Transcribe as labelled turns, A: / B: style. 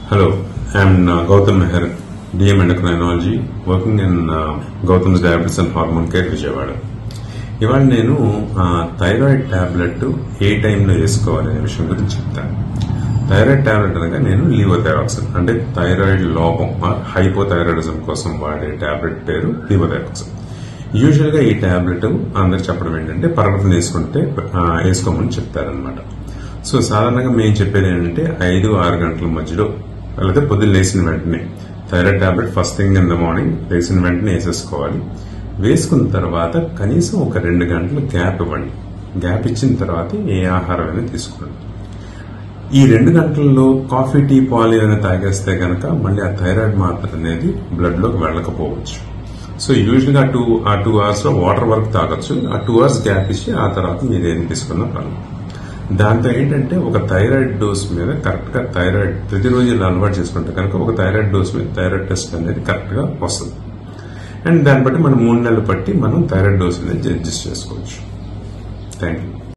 A: Hello, I'm Gautam Meher, DM Endocrinology, working in Gautam's Diabetes and Hormone Care, Vijayawada. ఇవాళ నేను thyroid tablet ఏ టైంలో వేసుకోవాలనే విషయం గురించి చెప్తాను. థైరాయిడ్ టాబ్లెట్ అనగా నేను లీవోథైరాక్సిన్ అంటే థైరాయిడ్ లోపం హైపోథైరాయిడిజం కోసం వాడే టాబ్లెట్ పేరు లీవోథైరాక్సిన్. యూజువల్ గా ఈ టాబ్లెట్ అందరికి చెప్పడం ఏంటంటే పరగతం వేసుకోమని చెప్తారనమాట. సో సాధారణంగా మేము చెప్పేది ఏంటంటే 5-6 గంటల మధ్యలో లేకపోతే పొద్దున్న లేచిన వెంటనే thyroid tablet first thing in the morning లేచిన వెంటనే వేసేసుకోవాలి. వేసుకున్న తర్వాత కనీసం ఒక 2 గంటలు గ్యాప్ ఇవ్వండి. గ్యాప్ ఇచ్చిన తర్వాత ఏ ఆహారం అయినా తీసుకోండి. ఈ 2 గంటల్లో కాఫీ, టీ, పాలు ఏమైనా తాగేస్తే కనుక మళ్ళీ ఆ థైరాయిడ్ మాత్ర అనేది బ్లడ్ లోకి వెళ్ళకపోవచ్చు. సో యూజువల్ గా 2 అవర్స్ లో వాటర్ వరకు తాగొచ్చు. ఆ 2 అవర్స్ గ్యాప్ ఇచ్చి ఆ తర్వాత మీరు ఏం తీసుకున్నా పర్లేదు. దాంతో ఏంటంటే ఒక థైరాయిడ్ డోస్ మీద కరెక్ట్ గా థైరాయిడ్ ప్రతిరోజు ఇలా అలవాటు చేసుకుంటే కనుక ఒక థైరాయిడ్ డోస్ మీద థైరాయిడ్ టెస్ట్ అనేది కరెక్ట్ గా వస్తుంది. అండ్ దాన్ని బట్టి మనం 3 నెలలు బట్టి మనం థైరాయిడ్ డోస్ అనేది అడ్జస్ట్ చేసుకోవచ్చు. Thank you.